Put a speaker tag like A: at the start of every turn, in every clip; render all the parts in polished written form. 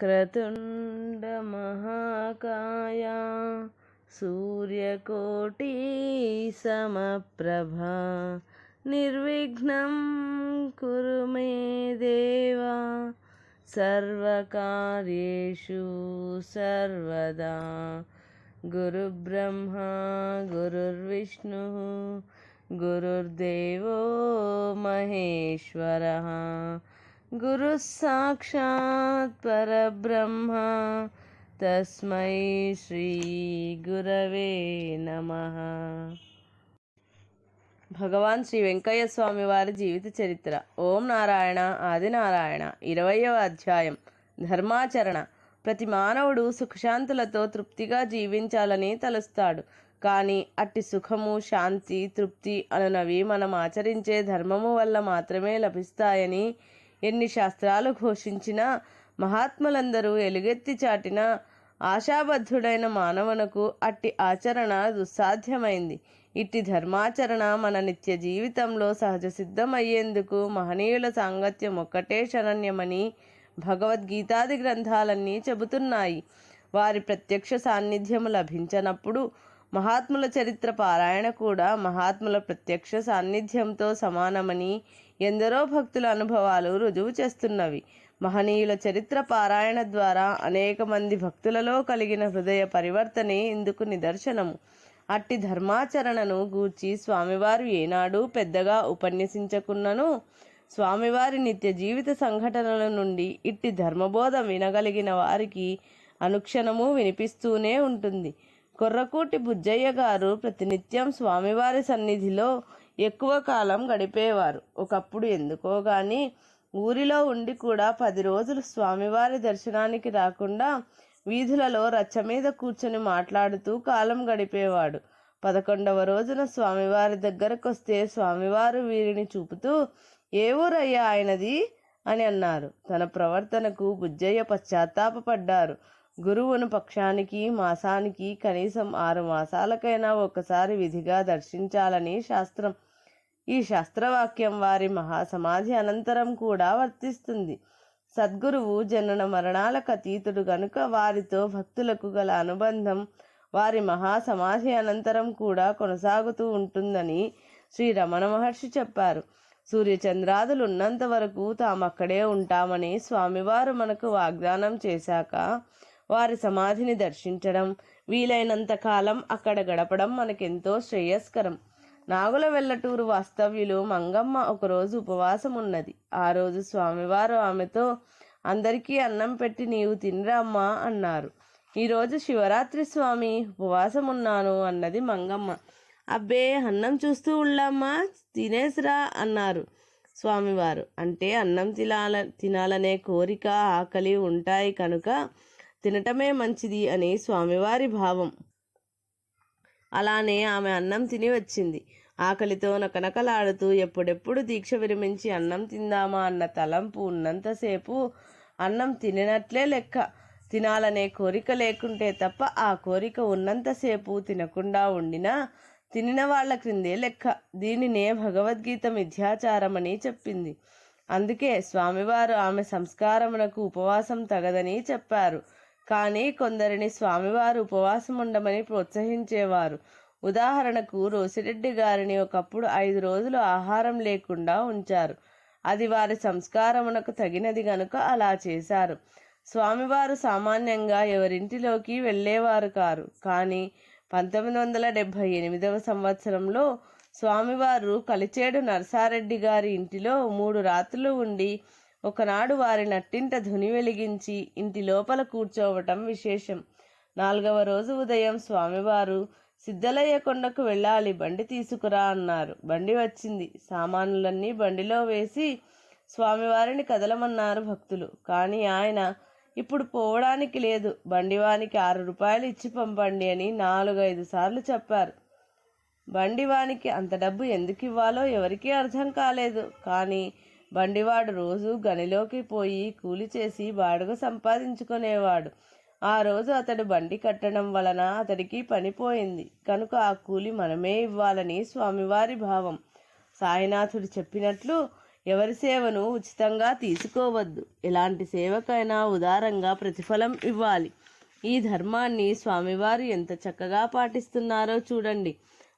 A: వక్రతుండ మహాకాయ సూర్యకోటి సమప్రభా నిర్విఘ్నం కురు మే దేవా సర్వకార్యేషు సర్వదా. గురుబ్రహ్మా గురుర్విష్ణు గురుర్దేవో మహేశ్వరః గురుః సాక్షాత్ పరబ్రహ్మ తస్మై శ్రీ గురవే నమః. భగవాన్ శ్రీ వెంకయ్య స్వామి వారి జీవిత చరిత్ర. ఓం నారాయణ ఆదినారాయణ. 20వ అధ్యాయం. ధర్మాచరణ. ప్రతి మానవుడు సుఖశాంతులతో తృప్తిగా జీవించాలని తలుస్తాడు. కానీ అట్టి సుఖము, శాంతి, తృప్తి అనునవి మనం ఆచరించే ధర్మము వల్ల మాత్రమే లభిస్తాయని ఎన్ని శాస్త్రాలు ఘోషించినా, మహాత్ములందరూ ఎలుగెత్తి చాటిన ఆశాబద్ధుడైన మానవునకు అట్టి ఆచరణ దుస్సాధ్యమైంది. ఇట్టి ధర్మాచరణ మన నిత్య జీవితంలో సహజ సిద్ధమయ్యేందుకు మహనీయుల సాంగత్యం ఒక్కటే శరణ్యమని భగవద్గీతాది గ్రంథాలన్నీ చెబుతున్నాయి. వారి ప్రత్యక్ష సాన్నిధ్యము లభించనప్పుడు మహాత్ముల చరిత్ర పారాయణ కూడా మహాత్ముల ప్రత్యక్ష సాన్నిధ్యంతో సమానమని ఎందరో భక్తుల అనుభవాలు రుజువు చేస్తున్నవి. మహనీయుల చరిత్ర పారాయణ ద్వారా అనేక మంది భక్తులలో కలిగిన హృదయ పరివర్తనే ఇందుకు నిదర్శనము. అట్టి ధర్మాచరణను గూర్చి స్వామివారు ఏనాడు పెద్దగా ఉపన్యసించకున్నను స్వామివారి నిత్య జీవిత సంఘటనల నుండి ఇట్టి ధర్మబోధ వినగలిగిన వారికి అనుక్షణము వినిపిస్తూనే ఉంటుంది. కొర్రకూటి బుజ్జయ్య గారు ప్రతినిత్యం స్వామివారి సన్నిధిలో ఎక్కువ కాలం గడిపేవారు. ఒకప్పుడు ఎందుకో గాని ఊరిలో ఉండి కూడా 10 రోజులు స్వామివారి దర్శనానికి రాకుండా వీధులలో రచ్చ మీద కూర్చొని మాట్లాడుతూ కాలం గడిపేవాడు. 11వ రోజున స్వామివారి దగ్గరకొస్తే స్వామివారు వీరిని చూపుతూ, "ఏ ఊరయ్యా ఆయనది" అని అన్నారు. తన ప్రవర్తనకు బుజ్జయ్య పశ్చాత్తాపడ్డారు. గురువును పక్షానికి, మాసానికి, కనీసం 6 మాసాలకైనా ఒకసారి విధిగా దర్శించాలని శాస్త్రం. ఈ శాస్త్రవాక్యం వారి మహాసమాధి అనంతరం కూడా వర్తిస్తుంది. సద్గురువు జనన మరణాలకు అతీతుడు గనుక వారితో భక్తులకు గల అనుబంధం వారి మహాసమాధి అనంతరం కూడా కొనసాగుతూ ఉంటుందని శ్రీ రమణ మహర్షి చెప్పారు. సూర్యచంద్రాదులు ఉన్నంత వరకు తామక్కడే ఉంటామని స్వామివారు మనకు వాగ్దానం చేశాక వారి సమాధిని దర్శించడం, వీలైనంత కాలం అక్కడ గడపడం మనకెంతో శ్రేయస్కరం. నాగుల వెల్లటూరు వాస్తవ్యులు మంగమ్మ ఒకరోజు ఉపవాసం ఉన్నది. ఆ రోజు స్వామివారు ఆమెతో, "అందరికీ అన్నం పెట్టి నీవు తినరామ్మా" అన్నారు. "ఈరోజు శివరాత్రి స్వామి, ఉపవాసం ఉన్నాను" అన్నది మంగమ్మ. "అబ్బే, అన్నం చూస్తూ ఉళ్ళమ్మా, తినేసిరా" అన్నారు స్వామివారు. అంటే అన్నం తినాలనే కోరిక, ఆకలి ఉంటాయి కనుక తినటమే మంచిది అని స్వామివారి భావం. అలానే ఆమె అన్నం తిని వచ్చింది. ఆకలితో నకనకలాడుతూ ఎప్పుడెప్పుడు దీక్ష విరమించి అన్నం తిందామా అన్న తలంపు ఉన్నంతసేపు అన్నం తినట్లే లెక్క. తినాలనే కోరిక లేకుంటే తప్ప ఆ కోరిక ఉన్నంతసేపు తినకుండా ఉండినా తినిన వాళ్ళ క్రిందే లెక్క. దీనినే భగవద్గీత మిథ్యాచారమని చెప్పింది. అందుకే స్వామివారు ఆమె సంస్కారమునకు ఉపవాసం తగదని చెప్పారు. కానీ కొందరిని స్వామివారు ఉపవాసం ఉండమని ప్రోత్సహించేవారు. ఉదాహరణకు రోసిరెడ్డి గారిని ఒకప్పుడు 5 రోజులు ఆహారం లేకుండా ఉంచారు. అది వారి సంస్కారమునకు తగినది గనుక అలా చేశారు. స్వామివారు సామాన్యంగా ఎవరింటిలోకి వెళ్ళేవారు కారు. కానీ 1978వ సంవత్సరంలో స్వామివారు కలిచేడు నరసారెడ్డి గారి ఇంటిలో 3 రాత్రులు ఉండి ఒకనాడు వారి నట్టింట ధుని వెలిగించి ఇంటి లోపల కూర్చోవటం విశేషం. 4వ రోజు ఉదయం స్వామివారు, "సిద్ధలయ్య కొండకు వెళ్ళాలి, బండి తీసుకురా" అన్నారు. బండి వచ్చింది. సామానులన్నీ బండిలో వేసి స్వామివారిని కదలమన్నారు భక్తులు. కానీ ఆయన, "ఇప్పుడు పోవడానికి లేదు, బండివానికి 6 రూపాయలు ఇచ్చి పంపండి" అని 4-5 సార్లు చెప్పారు. బండివానికి అంత డబ్బు ఎందుకు ఇవ్వాలో ఎవరికీ అర్థం కాలేదు. కానీ బండివాడు రోజు గనిలోకి పోయి కూలి చేసి బాడుగ సంపాదించుకునేవాడు. ఆ రోజు అతడు బండి కట్టడం వలన అతడికి పనిపోయింది కనుక ఆ కూలి మనమే ఇవ్వాలని స్వామివారి భావం. సాయినాథుడు చెప్పినట్లు ఎవరి సేవను ఉచితంగా తీసుకోవద్దు. ఎలాంటి సేవకైనా ఉదారంగా ప్రతిఫలం ఇవ్వాలి. ఈ ధర్మాన్ని స్వామివారు ఎంత చక్కగా పాటిస్తున్నారో చూడండి.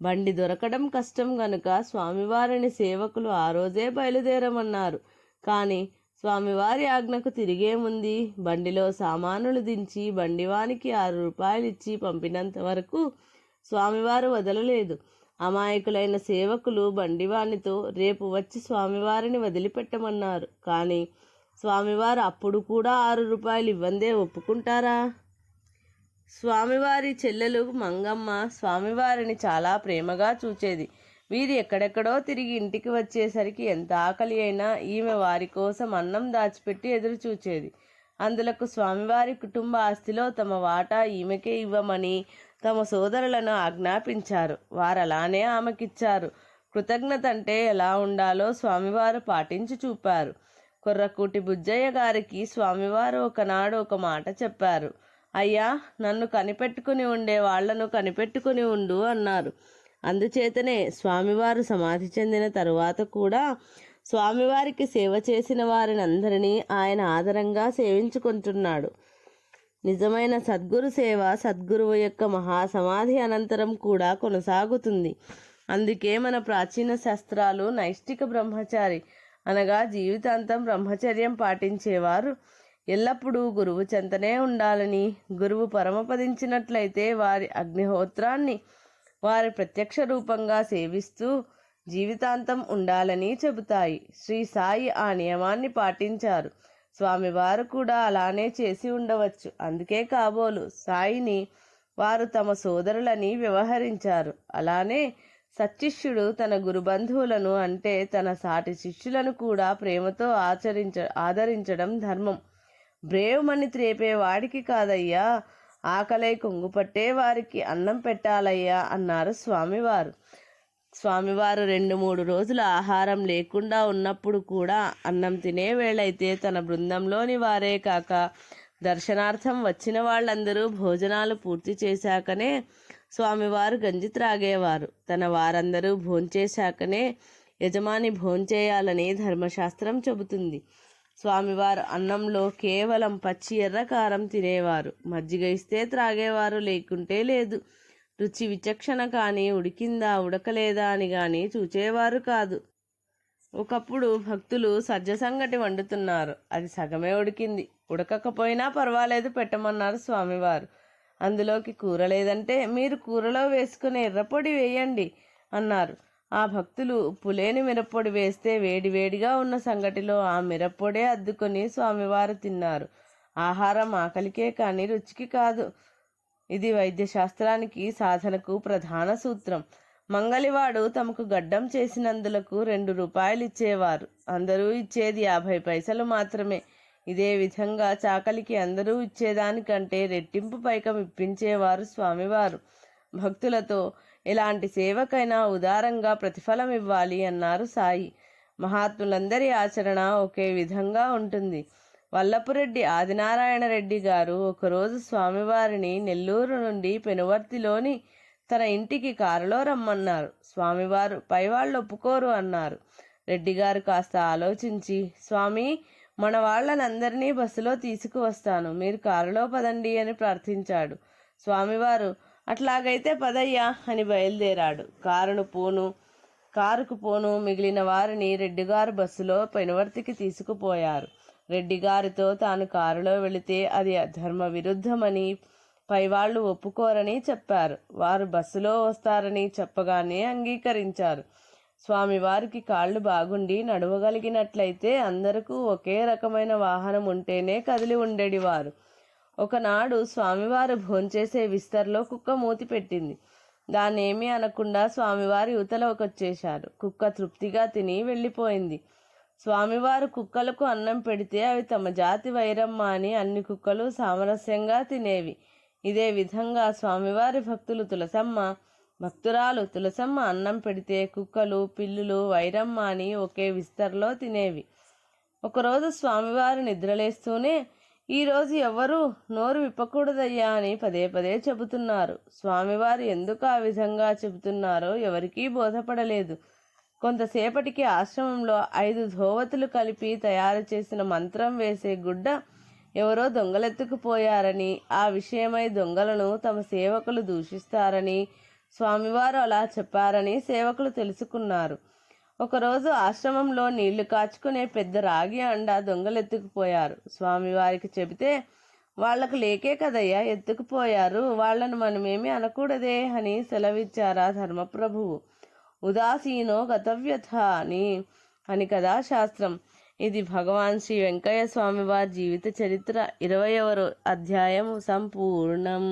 A: బండి దొరకడం కష్టం గనుక స్వామివారిని సేవకులు ఆ రోజే బయలుదేరమన్నారు. కానీ స్వామివారి ఆజ్ఞకు తిరిగేముంది? బండిలో సామానులు దించి బండివానికి 6 రూపాయలు ఇచ్చి పంపినంత వరకు స్వామివారు వదలలేదు. అమాయకులైన సేవకులు బండివానితో రేపు వచ్చి స్వామివారిని వదిలిపెట్టమన్నారు. కానీ స్వామివారు అప్పుడు కూడా 6 రూపాయలు ఇవ్వందే ఒప్పుకుంటారా? స్వామివారి చెల్లెలు మంగమ్మ స్వామివారిని చాలా ప్రేమగా చూచేది. వీరు ఎక్కడెక్కడో తిరిగి ఇంటికి వచ్చేసరికి ఎంత ఆకలి అయినా ఈమె వారి కోసం అన్నం దాచిపెట్టి ఎదురు చూచేది. అందులకు స్వామివారి కుటుంబ ఆస్తిలో తమ వాటా ఈమెకే ఇవ్వమని తమ సోదరులను ఆజ్ఞాపించారు. వారలానే ఆమెకిచ్చారు. కృతజ్ఞత అంటే ఎలా ఉండాలో స్వామివారు పాటించి చూపారు. కొర్రకూటి బుజ్జయ్య గారికి స్వామివారు ఒకనాడు ఒక మాట చెప్పారు. అయ్యా, నన్ను కనిపెట్టుకుని ఉండే వాళ్లను కనిపెట్టుకుని ఉండు అన్నారు. అందుచేతనే స్వామివారు సమాధి చెందిన తరువాత కూడా స్వామివారికి సేవ చేసిన వారిని అందరినీ ఆయన ఆదరంగా సేవించుకుంటున్నాడు. నిజమైన సద్గురు సేవ సద్గురువు యొక్క మహాసమాధి అనంతరం కూడా కొనసాగుతుంది. అందుకే మన ప్రాచీన శాస్త్రాలు నైష్టిక బ్రహ్మచారి అనగా జీవితాంతం బ్రహ్మచర్యం పాటించేవారు ఎల్లప్పుడూ గురువు చెంతనే ఉండాలని, గురువు పరమపదించినట్లయితే వారి అగ్నిహోత్రాన్ని వారి ప్రత్యక్ష రూపంగా సేవిస్తూ జీవితాంతం ఉండాలని చెబుతాయి. శ్రీ సాయి ఆ నియమాన్ని పాటించారు. స్వామివారు కూడా అలానే చేసి ఉండవచ్చు. అందుకే కాబోలు సాయిని వారు తమ సోదరులని వ్యవహరించారు. అలానే సచ్చిష్యుడు తన గురుబంధువులను అంటే తన సాటి శిష్యులను కూడా ప్రేమతో ఆదరించడం ధర్మం. బ్రేవుమని త్రేపే వాడికి కాదయ్యా, ఆకలై కొంగుపట్టే వారికి అన్నం పెట్టాలయ్యా అన్నారు స్వామివారు. స్వామివారు 2-3 రోజుల ఆహారం లేకుండా ఉన్నప్పుడు కూడా అన్నం తినే వేళైతే తన బృందంలోని వారే కాక దర్శనార్థం వచ్చిన వాళ్ళందరూ భోజనాలు పూర్తి చేశాకనే స్వామివారు గంజి త్రాగేవారు. తన వారందరూ భోంచేశాకనే యజమాని భోంచేయాలని ధర్మశాస్త్రం చెబుతుంది. స్వామివారు అన్నంలో కేవలం పచ్చి ఎర్రకారం తినేవారు. మజ్జిగ ఇస్తే త్రాగేవారు, లేకుంటే లేదు. రుచి విచక్షణ కానీ ఉడికిందా ఉడకలేదా అని కానీ చూచేవారు కాదు. ఒకప్పుడు భక్తులు సజ్జ సంగటి వండుతున్నారు. అది సగమే ఉడికింది. ఉడకకపోయినా పర్వాలేదు, పెట్టమన్నారు స్వామివారు. అందులోకి కూర లేదంటే మీరు కూరలో వేసుకునే ఎర్రపొడి వేయండి అన్నారు. ఆ భక్తులు ఉప్పులేని మిరప్పొడి వేస్తే వేడివేడిగా ఉన్న సంగటిలో ఆ మిరప్పొడే అద్దుకొని స్వామివారు తిన్నారు. ఆహారం ఆకలికే కానీ రుచికి కాదు. ఇది వైద్యశాస్త్రానికి సాధనకు ప్రధాన సూత్రం. మంగలివాడు తమకు గడ్డం చేసినందులకు 2 రూపాయలు ఇచ్చేవారు. అందరూ ఇచ్చేది 50 పైసలు మాత్రమే. ఇదే విధంగా చాకలికి అందరూ ఇచ్చేదానికంటే రెట్టింపు పైకం ఇప్పించేవారు స్వామివారు. భక్తులతో ఎలాంటి సేవకైనా ఉదారంగా ప్రతిఫలం ఇవ్వాలి అన్నారు సాయి. మహాత్ములందరి ఆచరణ ఒకే విధంగా ఉంటుంది. వల్లపురెడ్డి ఆదినారాయణ రెడ్డి గారు ఒకరోజు స్వామివారిని నెల్లూరు నుండి పెనువర్తిలోని తన ఇంటికి కారులో రమ్మన్నారు. స్వామివారు పైవాళ్ళు ఒప్పుకోరు అన్నారు. రెడ్డిగారు కాస్త ఆలోచించి, స్వామి, మన వాళ్ళనందరినీ బస్సులో తీసుకువస్తాను, మీరు కారులో పదండి అని ప్రార్థించాడు. స్వామివారు అట్లాగైతే పదయ్యా అని బయలుదేరాడు. కారుకు పోను మిగిలిన వారిని రెడ్డిగారు బస్సులో పెనువర్తికి తీసుకుపోయారు. రెడ్డిగారితో తాను కారులో వెళితే అది ధర్మ విరుద్ధమని పైవాళ్లు ఒప్పుకోరని చెప్పారు. వారు బస్సులో వస్తారని చెప్పగానే అంగీకరించారు. స్వామివారికి కాళ్ళు బాగుండి నడవగలిగినట్లయితే అందరికీ ఒకే రకమైన వాహనం ఉంటేనే కదిలి ఉండేడివారు. ఒకనాడు స్వామివారు భోంచేసే విస్తర్లో కుక్క మూతి పెట్టింది. దాన్నేమీ అనకుండా స్వామివారి యువతలోకొచ్చేశారు. కుక్క తృప్తిగా తిని వెళ్ళిపోయింది. స్వామివారు కుక్కలకు అన్నం పెడితే అవి తమ జాతి వైరమ్మ అని అన్ని కుక్కలు సామరస్యంగా తినేవి. ఇదే విధంగా స్వామివారి భక్తురాలు తులసమ్మ అన్నం పెడితే కుక్కలు, పిల్లులు వైరమ్మ అని ఒకే విస్తర్లో తినేవి. ఒకరోజు స్వామివారు నిద్రలేస్తూనే, ఈరోజు ఎవరు నోరు విప్పకూడదయ్యా అని పదే పదే చెబుతున్నారు. స్వామివారు ఎందుకు ఆ విధంగా చెబుతున్నారో ఎవరికీ బోధపడలేదు. కొంతసేపటికి ఆశ్రమంలో 5 ధోవతులు కలిపి తయారు చేసిన మంత్రం వేసే గుడ్డ ఎవరో దొంగలెత్తుకుపోయారని, ఆ విషయమై దొంగలను తమ సేవకులు దూషిస్తారని స్వామివారు అలా చెప్పారని సేవకులు తెలుసుకున్నారు. ఒకరోజు ఆశ్రమంలో నీళ్లు కాచుకునే పెద్ద రాగి అండ దొంగలెత్తుకుపోయారు. స్వామివారికి చెబితే, వాళ్లకు లేకే కదయ్యా ఎత్తుకుపోయారు, వాళ్లను మనమేమి అనకూడదే అని సెలవిచ్చారా ధర్మప్రభువు. ఉదాసీనో గతవ్యథ అని కదా శాస్త్రం. ఇది భగవాన్ శ్రీ వెంకయ్య స్వామివారి జీవిత చరిత్ర 20వ అధ్యాయం సంపూర్ణం.